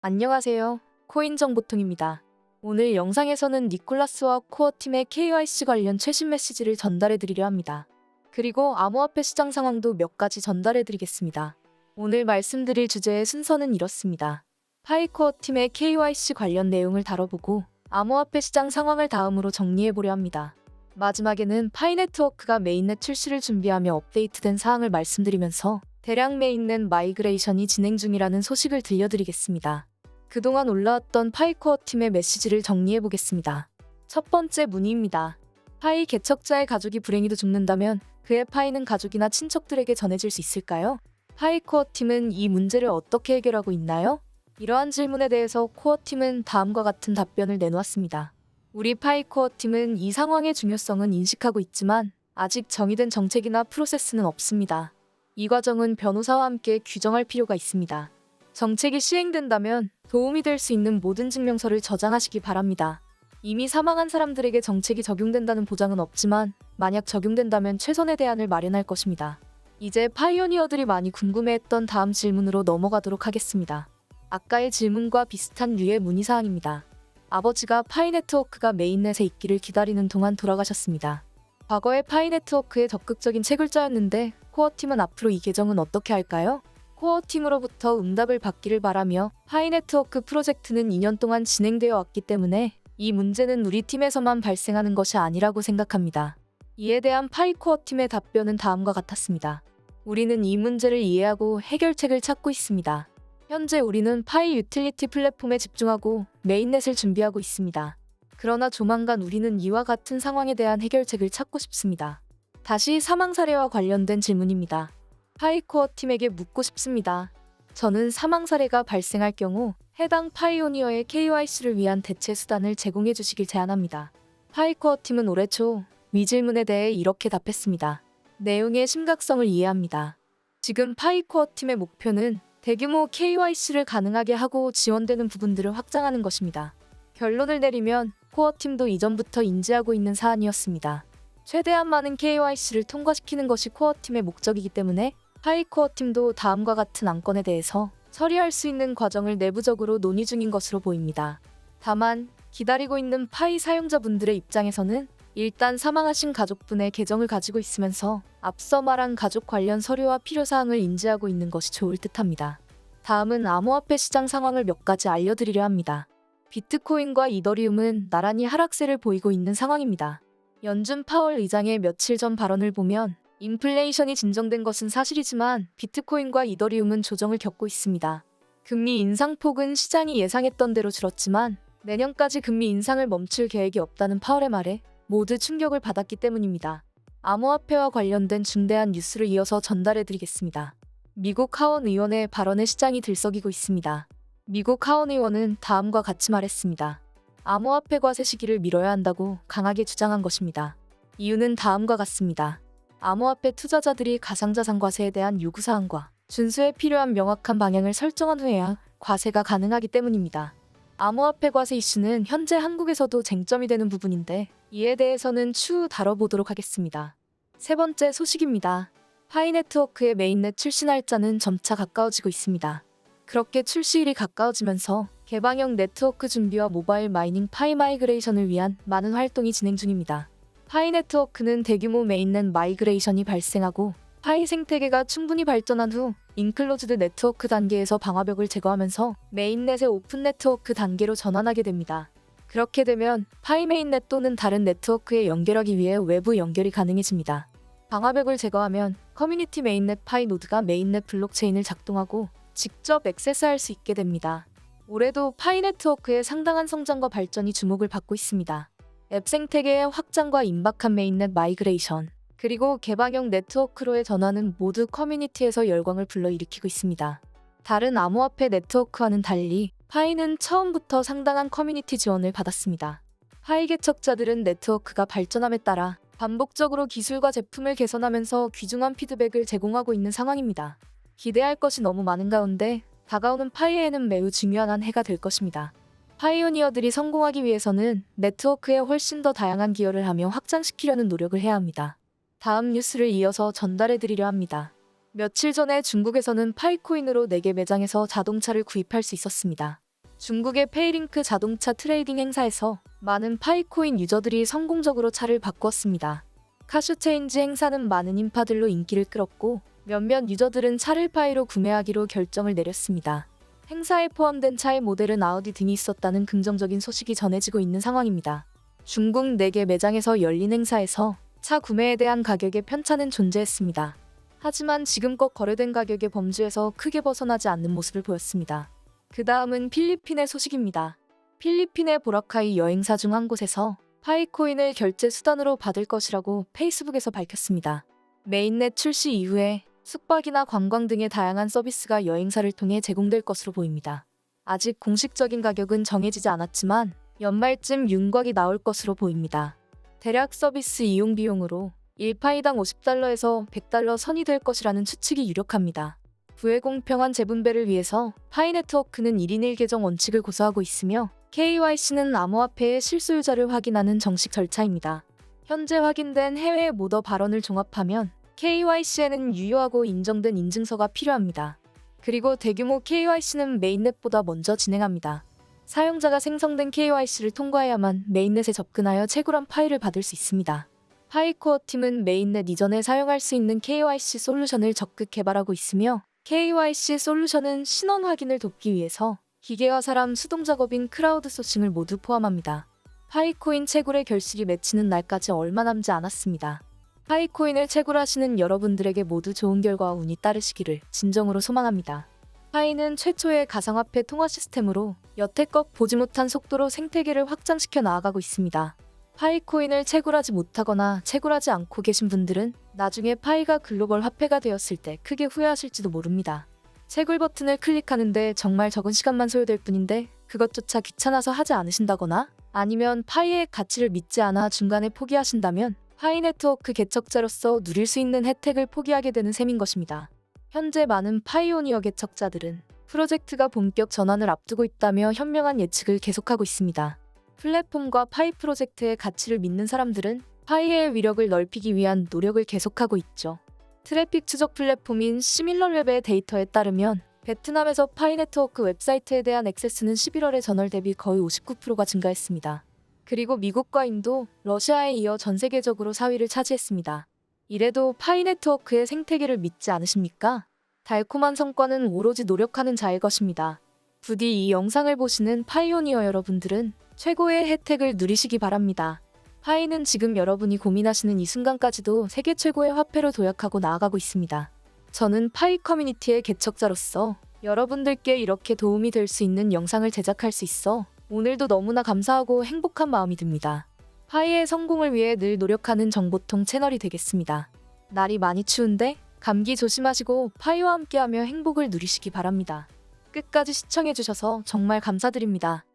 안녕하세요. 코인정보통입니다. 오늘 영상에서는 니콜라스와 코어팀의 KYC 관련 최신 메시지를 전달해 드리려 합니다. 그리고 암호화폐 시장 상황도 몇 가지 전달해 드리겠습니다. 오늘 말씀드릴 주제의 순서는 이렇습니다. 파이코어팀의 KYC 관련 내용을 다뤄보고 암호화폐 시장 상황을 다음으로 정리해 보려 합니다. 마지막에는 파이네트워크가 메인넷 출시를 준비하며 업데이트된 사항을 말씀드리면서 대량 메인넷 마이그레이션이 진행 중이라는 소식을 들려드리겠습니다. 그동안 올라왔던 파이코어 팀의 메시지를 정리해보겠습니다. 첫 번째 문의입니다. 파이 개척자의 가족이 불행히도 죽는다면 그의 파이는 가족이나 친척들에게 전해질 수 있을까요? 파이코어 팀은 이 문제를 어떻게 해결하고 있나요? 이러한 질문에 대해서 코어 팀은 다음과 같은 답변을 내놓았습니다. 우리 파이코어 팀은 이 상황의 중요성은 인식하고 있지만 아직 정의된 정책이나 프로세스는 없습니다. 이 과정은 변호사와 함께 규정할 필요가 있습니다. 정책이 시행된다면 도움이 될 수 있는 모든 증명서를 저장하시기 바랍니다. 이미 사망한 사람들에게 정책이 적용된다는 보장은 없지만 만약 적용된다면 최선의 대안을 마련할 것입니다. 이제 파이오니어들이 많이 궁금해했던 다음 질문으로 넘어가도록 하겠습니다. 아까의 질문과 비슷한 류의 문의사항입니다. 아버지가 파이네트워크가 메인넷에 있기를 기다리는 동안 돌아가셨습니다. 과거에 파이네트워크의 적극적인 채굴자였는데 코어팀은 앞으로 이 계정은 어떻게 할까요? 코어팀으로부터 응답을 받기를 바라며 파이네트워크 프로젝트는 2년 동안 진행되어 왔기 때문에 이 문제는 우리 팀에서만 발생하는 것이 아니라고 생각합니다. 이에 대한 파이코어팀의 답변은 다음과 같았습니다. 우리는 이 문제를 이해하고 해결책을 찾고 있습니다. 현재 우리는 파이 유틸리티 플랫폼에 집중하고 메인넷을 준비하고 있습니다. 그러나 조만간 우리는 이와 같은 상황에 대한 해결책을 찾고 싶습니다. 다시 사망 사례와 관련된 질문입니다. 파이코어 팀에게 묻고 싶습니다. 저는 사망 사례가 발생할 경우 해당 파이오니어의 KYC를 위한 대체 수단을 제공해 주시길 제안합니다. 파이코어 팀은 올해 초 위 질문에 대해 이렇게 답했습니다. 내용의 심각성을 이해합니다. 지금 파이코어 팀의 목표는 대규모 KYC를 가능하게 하고 지원되는 부분들을 확장하는 것입니다. 결론을 내리면 코어팀도 이전부터 인지하고 있는 사안이었습니다. 최대한 많은 KYC를 통과시키는 것이 코어팀의 목적이기 때문에 파이코어팀도 다음과 같은 안건에 대해서 처리할 수 있는 과정을 내부적으로 논의 중인 것으로 보입니다. 다만 기다리고 있는 파이 사용자분들의 입장에서는 일단 사망하신 가족분의 계정을 가지고 있으면서 앞서 말한 가족 관련 서류와 필요사항을 인지하고 있는 것이 좋을 듯합니다. 다음은 암호화폐 시장 상황을 몇 가지 알려드리려 합니다. 비트코인과 이더리움은 나란히 하락세를 보이고 있는 상황입니다. 연준 파월 의장의 며칠 전 발언을 보면 인플레이션이 진정된 것은 사실이지만 비트코인과 이더리움은 조정을 겪고 있습니다. 금리 인상폭은 시장이 예상했던 대로 줄었지만 내년까지 금리 인상을 멈출 계획이 없다는 파월의 말에 모두 충격을 받았기 때문입니다. 암호화폐와 관련된 중대한 뉴스를 이어서 전달해드리겠습니다. 미국 하원 의원의 발언에 시장이 들썩이고 있습니다. 미국 하원 의원은 다음과 같이 말했습니다. 암호화폐 과세 시기를 미뤄야 한다고 강하게 주장한 것입니다. 이유는 다음과 같습니다. 암호화폐 투자자들이 가상자산 과세에 대한 요구사항과 준수에 필요한 명확한 방향을 설정한 후에야 과세가 가능하기 때문입니다. 암호화폐 과세 이슈는 현재 한국에서도 쟁점이 되는 부분인데 이에 대해서는 추후 다뤄보도록 하겠습니다. 세 번째 소식입니다. 파이네트워크의 메인넷 출시 날짜는 점차 가까워지고 있습니다. 그렇게 출시일이 가까워지면서 개방형 네트워크 준비와 모바일 마이닝 파이 마이그레이션을 위한 많은 활동이 진행 중입니다. 파이 네트워크는 대규모 메인넷 마이그레이션이 발생하고 파이 생태계가 충분히 발전한 후 인클로즈드 네트워크 단계에서 방화벽을 제거하면서 메인넷의 오픈 네트워크 단계로 전환하게 됩니다. 그렇게 되면 파이 메인넷 또는 다른 네트워크에 연결하기 위해 외부 연결이 가능해집니다. 방화벽을 제거하면 커뮤니티 메인넷 파이 노드가 메인넷 블록체인을 작동하고 직접 액세스할 수 있게 됩니다. 올해도 파이 네트워크의 상당한 성장과 발전이 주목을 받고 있습니다. 앱 생태계의 확장과 임박한 메인넷 마이그레이션, 그리고 개방형 네트워크로의 전환은 모두 커뮤니티에서 열광을 불러일으키고 있습니다. 다른 암호화폐 네트워크와는 달리 파이는 처음부터 상당한 커뮤니티 지원을 받았습니다. 파이 개척자들은 네트워크가 발전함에 따라 반복적으로 기술과 제품을 개선하면서 귀중한 피드백을 제공하고 있는 상황입니다. 기대할 것이 너무 많은 가운데 다가오는 파이에는 매우 중요한 한 해가 될 것입니다. 파이오니어들이 성공하기 위해서는 네트워크에 훨씬 더 다양한 기여를 하며 확장시키려는 노력을 해야 합니다. 다음 뉴스를 이어서 전달해드리려 합니다. 며칠 전에 중국에서는 파이코인으로 4개 매장에서 자동차를 구입할 수 있었습니다. 중국의 페이링크 자동차 트레이딩 행사에서 많은 파이코인 유저들이 성공적으로 차를 바꾸었습니다. 카슈체인지 행사는 많은 인파들로 인기를 끌었고 몇몇 유저들은 차를 파이로 구매하기로 결정을 내렸습니다. 행사에 포함된 차의 모델은 아우디 등이 있었다는 긍정적인 소식이 전해지고 있는 상황입니다. 중국 4개 매장에서 열린 행사에서 차 구매에 대한 가격의 편차는 존재했습니다. 하지만 지금껏 거래된 가격의 범주에서 크게 벗어나지 않는 모습을 보였습니다. 그 다음은 필리핀의 소식입니다. 필리핀의 보라카이 여행사 중 한 곳에서 파이코인을 결제 수단으로 받을 것이라고 페이스북에서 밝혔습니다. 메인넷 출시 이후에 숙박이나 관광 등의 다양한 서비스가 여행사를 통해 제공될 것으로 보입니다. 아직 공식적인 가격은 정해지지 않았지만 연말쯤 윤곽이 나올 것으로 보입니다. 대략 서비스 이용 비용으로 1파이당 $50에서 $100 선이 될 것이라는 추측이 유력합니다. 부의 공평한 재분배를 위해서 파이 네트워크는 1인 1계정 원칙을 고수하고 있으며 KYC는 암호화폐의 실소유자를 확인하는 정식 절차입니다. 현재 확인된 해외 모더 발언을 종합하면 KYC에는 유효하고 인정된 인증서가 필요합니다. 그리고 대규모 KYC는 메인넷보다 먼저 진행합니다. 사용자가 생성된 KYC를 통과해야만 메인넷에 접근하여 채굴한 파일을 받을 수 있습니다. 파이코어 팀은 메인넷 이전에 사용할 수 있는 KYC 솔루션을 적극 개발하고 있으며 KYC 솔루션은 신원 확인을 돕기 위해서 기계와 사람 수동 작업인 크라우드 소싱을 모두 포함합니다. 파이코인 채굴의 결실이 맺히는 날까지 얼마 남지 않았습니다. 파이코인을 채굴하시는 여러분들에게 모두 좋은 결과와 운이 따르시기를 진정으로 소망합니다. 파이는 최초의 가상화폐 통화 시스템으로 여태껏 보지 못한 속도로 생태계를 확장시켜 나아가고 있습니다. 파이코인을 채굴하지 못하거나 채굴하지 않고 계신 분들은 나중에 파이가 글로벌 화폐가 되었을 때 크게 후회하실지도 모릅니다. 채굴 버튼을 클릭하는데 정말 적은 시간만 소요될 뿐인데 그것조차 귀찮아서 하지 않으신다거나 아니면 파이의 가치를 믿지 않아 중간에 포기하신다면 파이 네트워크 개척자로서 누릴 수 있는 혜택을 포기하게 되는 셈인 것입니다. 현재 많은 파이오니어 개척자들은 프로젝트가 본격 전환을 앞두고 있다며 현명한 예측을 계속하고 있습니다. 플랫폼과 파이 프로젝트의 가치를 믿는 사람들은 파이의 위력을 넓히기 위한 노력을 계속하고 있죠. 트래픽 추적 플랫폼인 시밀러웹의 데이터에 따르면 베트남에서 파이 네트워크 웹사이트에 대한 액세스는 11월에 전월 대비 거의 59%가 증가했습니다. 그리고 미국과 인도, 러시아에 이어 전 세계적으로 4위를 차지했습니다. 이래도 파이 네트워크의 생태계를 믿지 않으십니까? 달콤한 성과는 오로지 노력하는 자의 것입니다. 부디 이 영상을 보시는 파이오니어 여러분들은 최고의 혜택을 누리시기 바랍니다. 파이는 지금 여러분이 고민하시는 이 순간까지도 세계 최고의 화폐로 도약하고 나아가고 있습니다. 저는 파이 커뮤니티의 개척자로서 여러분들께 이렇게 도움이 될 수 있는 영상을 제작할 수 있어 오늘도 너무나 감사하고 행복한 마음이 듭니다. 파이의 성공을 위해 늘 노력하는 정보통 채널이 되겠습니다. 날이 많이 추운데 감기 조심하시고 파이와 함께하며 행복을 누리시기 바랍니다. 끝까지 시청해주셔서 정말 감사드립니다.